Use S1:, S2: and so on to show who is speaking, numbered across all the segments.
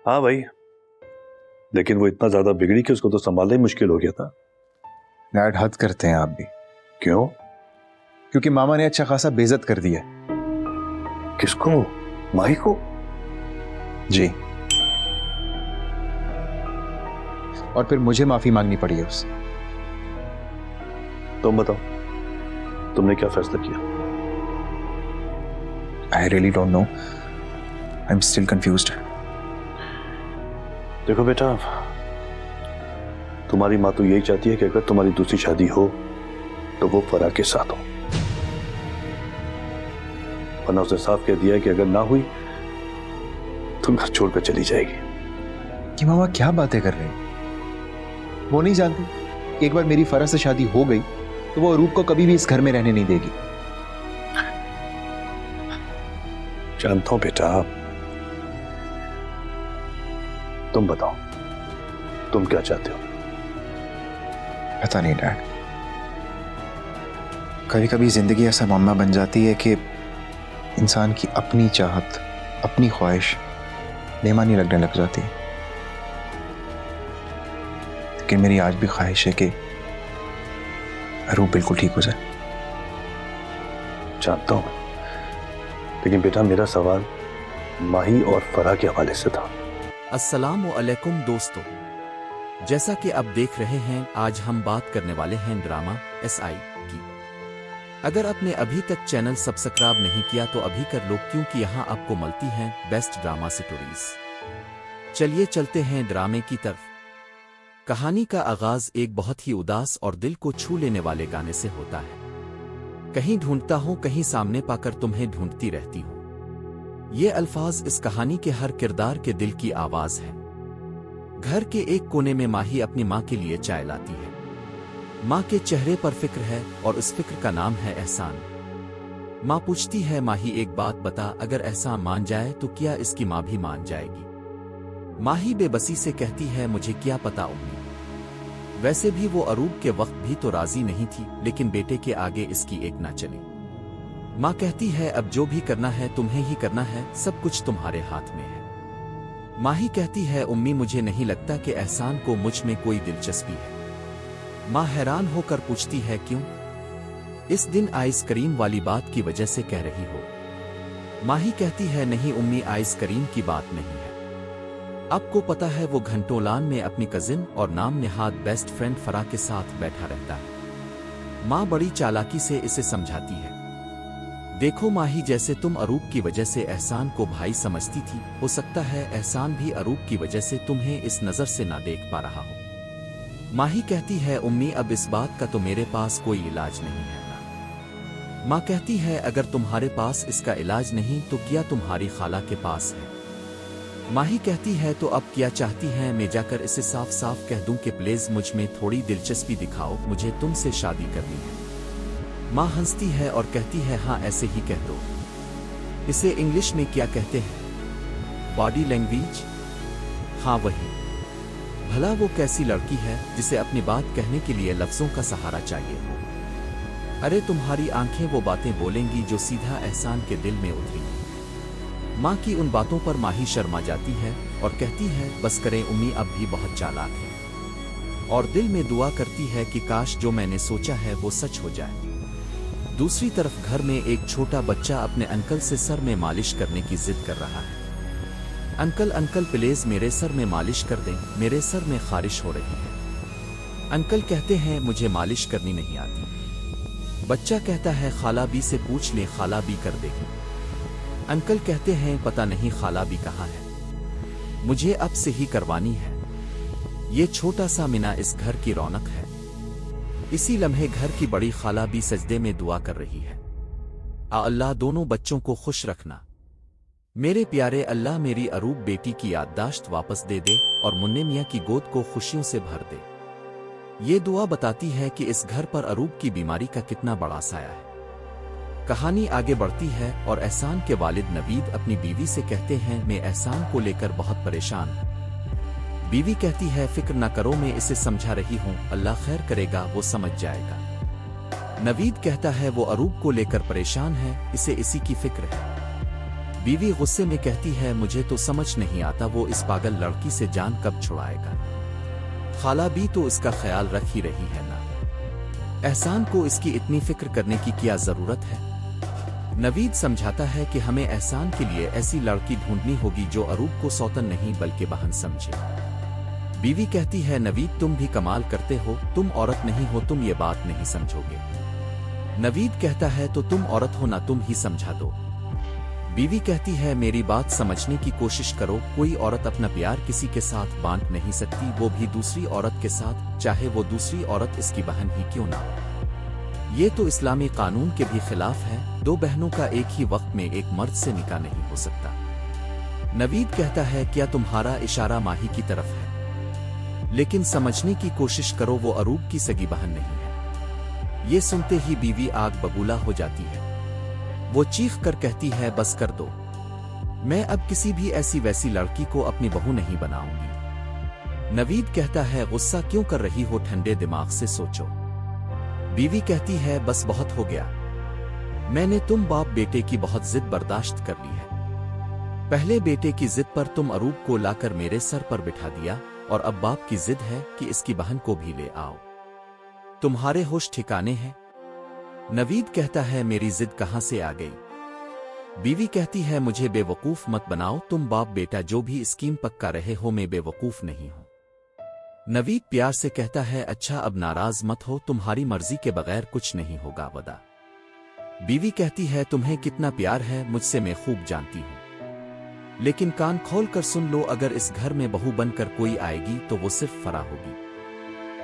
S1: हाँ भाई, लेकिन वो इतना ज्यादा बिगड़ी कि उसको तो संभालना ही मुश्किल हो गया था।
S2: डैड हद करते हैं आप भी।
S1: क्यों?
S2: क्योंकि मामा ने अच्छा खासा बेइज्जत कर दिया।
S1: किसको? माही को?
S2: जी, और फिर मुझे माफी मांगनी पड़ी है उससे।
S1: तुम बताओ, तुमने क्या फैसला किया?
S2: I really don't know, I am still confused.
S1: देखो बेटा, तुम्हारी माँ तो यही चाहती है कि अगर तुम्हारी दूसरी शादी हो तो वो फराह के साथ हो, वरना उसने साफ कह दिया है कि अगर ना हुई तो घर छोड़कर चली जाएगी।
S2: कि मामा क्या बातें कर रहे हैं? वो नहीं जानती कि एक बार मेरी फराह से शादी हो गई तो वो अरूप को कभी भी इस घर में रहने नहीं देगी।
S1: जानता हूं बेटा, तुम बताओ, तुम क्या चाहते हो?
S2: पता नहीं डैड, कभी कभी जिंदगी ऐसा मामला बन जाती है कि इंसान की अपनी चाहत, अपनी ख्वाहिश बेमानी लगने लग जाती है। लेकिन मेरी आज भी ख्वाहिश है कि अरूप बिल्कुल ठीक हो जाए।
S1: जानता हूं, लेकिन बेटा मेरा सवाल माही और फराह के हवाले से था।
S3: अस्सलामु अलैकुम दोस्तों, जैसा कि आप देख रहे हैं, आज हम बात करने वाले हैं ड्रामा SI की। अगर आपने अभी तक चैनल सब्सक्राइब नहीं किया तो अभी कर लो, क्योंकि यहाँ आपको मिलती हैं बेस्ट ड्रामा स्टोरीज। चलिए चलते हैं ड्रामे की तरफ। कहानी का आगाज एक बहुत ही उदास और दिल को छू लेने वाले गाने से होता है। कहीं ढूंढता हूँ, कहीं सामने पाकर तुम्हें ढूंढती रहती हूँ। ये अल्फाज इस कहानी के हर किरदार के दिल की आवाज है। घर के एक कोने में माही अपनी माँ के लिए चाय लाती है। माँ के चेहरे पर फिक्र है और इस फिक्र का नाम है एहसान। माँ पूछती है, माही एक बात बता, अगर एहसान मान जाए तो क्या इसकी माँ भी मान जाएगी? माही बेबसी से कहती है, मुझे क्या पता उम्मी। वैसे भी वो अरूप के वक्त भी तो राजी नहीं थी, लेकिन बेटे के आगे इसकी एक ना चली। माँ कहती है, अब जो भी करना है तुम्हें ही करना है, सब कुछ तुम्हारे हाथ में है। माही कहती है, उम्मी मुझे नहीं लगता कि एहसान को मुझ में कोई दिलचस्पी है। माँ हैरान होकर पूछती है, क्यों? इस दिन आइसक्रीम वाली बात की वजह से कह रही हो? माही कहती है, नहीं उम्मी, आइसक्रीम की बात नहीं है। आपको पता है वो घंटों लान में अपनी कजिन और नाम निहाद बेस्ट फ्रेंड फराह के साथ बैठा रहता है। माँ बड़ी चालाकी से इसे समझाती है, देखो माही, जैसे तुम अरूप की वजह से एहसान को भाई समझती थी, हो सकता है एहसान भी अरूप की वजह से तुम्हें इस नजर से ना देख पा रहा हो। माही कहती है, उम्मी अब इस बात का तो मेरे पास कोई इलाज नहीं है ना। माँ कहती है, अगर तुम्हारे पास इसका इलाज नहीं तो क्या तुम्हारी खाला के पास है? माही कहती है, तो अब क्या चाहती हैं, मैं जाकर इसे साफ साफ कह दूं कि प्लीज मुझ में थोड़ी दिलचस्पी दिखाओ, मुझे तुमसे शादी करनी है। माँ हंसती है और कहती है, हाँ ऐसे ही कह दो। इसे इंग्लिश में क्या कहते हैं? Body language? हाँ वही। भला वो कैसी लड़की है जिसे अपनी बात कहने के लिए लफ्जों का सहारा चाहिए हो? अरे तुम्हारी आंखें वो बातें बोलेंगी जो सीधा एहसान के दिल में उतरी। माँ की उन बातों पर माही शर्मा जाती है और कहती है, बस करें उम्मी, अब भी बहुत चालाक है। और दिल में दुआ करती है कि काश जो मैंने सोचा है वो सच हो जाए। दूसरी तरफ घर में एक छोटा बच्चा अपने अंकल से सर में मालिश करने की जिद कर रहा है। अंकल अंकल प्लीज मेरे सर में मालिश कर दें, मेरे सर में खारिश हो रही है। अंकल कहते हैं, मुझे मालिश करनी नहीं आती। बच्चा कहता है, खाला बी से पूछ ले, खाला बी कर देगी। अंकल कहते हैं, पता नहीं खाला बी कहाँ है, मुझे अब से ही करवानी है। ये छोटा सा मीना इस घर की रौनक है। इसी लम्हे घर की बड़ी खाला भी सजदे में दुआ कर रही है, अल्लाह दोनों बच्चों को खुश रखना। मेरे प्यारे अल्लाह, मेरी अरूप बेटी की याददाश्त वापस दे दे और मुन्ने मियाँ की गोद को खुशियों से भर दे। ये दुआ बताती है कि इस घर पर अरूप की बीमारी का कितना बड़ा साया है। कहानी आगे बढ़ती है और एहसान के वालिद नवीद अपनी बीवी से कहते हैं, मैं एहसान को लेकर बहुत परेशान हूँ। बीवी कहती है, फिक्र न करो, मैं इसे समझा रही हूँ, अल्लाह खैर करेगा, वो समझ जाएगा। नवीद कहता है, वो अरूप को लेकर परेशान है, इसे इसी की फिक्र है। बीवी गुस्से में कहती है, मुझे तो समझ नहीं आता वो इस पागल लड़की से जान कब छुड़ाएगा। खाला भी तो इसका ख्याल रख ही रही है ना। एहसान को इसकी इतनी फिक्र करने की क्या जरूरत है। नवीद समझाता है कि हमें एहसान के लिए ऐसी लड़की ढूंढनी होगी जो अरूप को सौतन नहीं बल्कि बहन समझे। बीवी कहती है, नवीद तुम भी कमाल करते हो, तुम औरत नहीं हो, तुम ये बात नहीं समझोगे। नवीद कहता है, तो तुम औरत हो ना, तुम ही समझा दो। बीवी कहती है, मेरी बात समझने की कोशिश करो, कोई औरत अपना प्यार किसी के साथ बांट नहीं सकती, वो भी दूसरी औरत के साथ, चाहे वो दूसरी औरत इसकी बहन ही क्यों ना हो। ये तो इस्लामी कानून के भी खिलाफ है। दो बहनों का एक ही वक्त में एक मर्द से निकाह नहीं हो सकता। नवीद कहता है, क्या तुम्हारा इशारा माही की तरफ है? लेकिन समझने की कोशिश करो, वो अरूप की सगी बहन नहीं है। ये सुनते ही बीवी आग बबूला हो जाती है। वो चीख कर कहती है, बस कर दो, मैं अब किसी भी ऐसी वैसी लड़की को अपनी बहू नहीं बनाऊंगी। नवीद कहता है, गुस्सा क्यों कर रही हो, ठंडे दिमाग से सोचो। बीवी कहती है, बस बहुत हो गया, मैंने तुम बाप बेटे की बहुत जिद बर्दाश्त कर ली है। पहले बेटे की जिद पर तुम अरूप को लाकर मेरे सर पर बिठा दिया, और अब बाप की जिद है कि इसकी बहन को भी ले आओ। तुम्हारे होश ठिकाने हैं? नवीद कहता है, मेरी जिद कहां से आ गई? बीवी कहती है, मुझे बेवकूफ मत बनाओ, तुम बाप बेटा जो भी स्कीम पक्का रहे हो, मैं बेवकूफ नहीं हूं। नवीद प्यार से कहता है, अच्छा अब नाराज मत हो, तुम्हारी मर्जी के बगैर कुछ नहीं होगा वदा। बीवी कहती है, तुम्हें कितना प्यार है मुझसे मैं खूब जानती हूं, लेकिन कान खोल कर सुन लो, अगर इस घर में बहू बनकर कोई आएगी तो वो सिर्फ फरा होगी,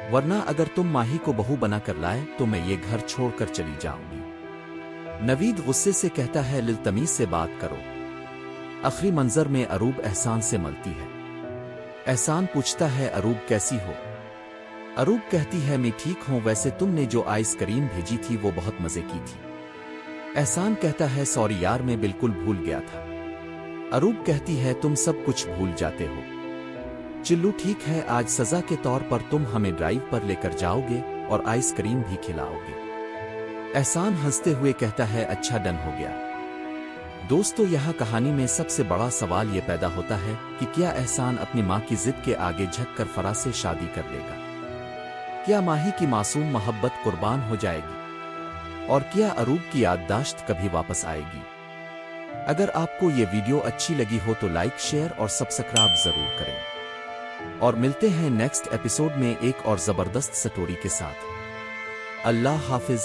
S3: वरना अगर तुम माही को बहू बना कर लाए तो मैं ये घर छोड़कर चली जाऊंगी। नवीद गुस्से से कहता है, लिलतमीज से बात करो। आखिरी मंजर में अरूब एहसान से मिलती है। एहसान पूछता है, अरूब कैसी हो? अरूब कहती है, मैं ठीक हूं, वैसे तुमने जो आइसक्रीम भेजी थी वो बहुत मजे की थी। एहसान कहता है, सॉरी यार, मैं बिल्कुल भूल गया था। अरूब कहती है, तुम सब कुछ भूल जाते हो। चिल्लू ठीक है, आज सजा के तौर पर तुम हमें ड्राइव पर लेकर जाओगे और आइसक्रीम भी खिलाओगे। एहसान हंसते हुए कहता है, अच्छा डन हो गया। दोस्तों, यहाँ कहानी में सबसे बड़ा सवाल ये पैदा होता है कि क्या एहसान अपनी माँ की जिद के आगे झुककर फरा से शादी कर लेगा? क्या माही की मासूम मोहब्बत कुर्बान हो जाएगी? और क्या अरूब की याददाश्त कभी वापस आएगी? अगर आपको ये वीडियो अच्छी लगी हो तो लाइक, शेयर और सब्सक्राइब जरूर करें। और मिलते हैं नेक्स्ट एपिसोड में एक और जबरदस्त स्टोरी के साथ। अल्लाह हाफिज।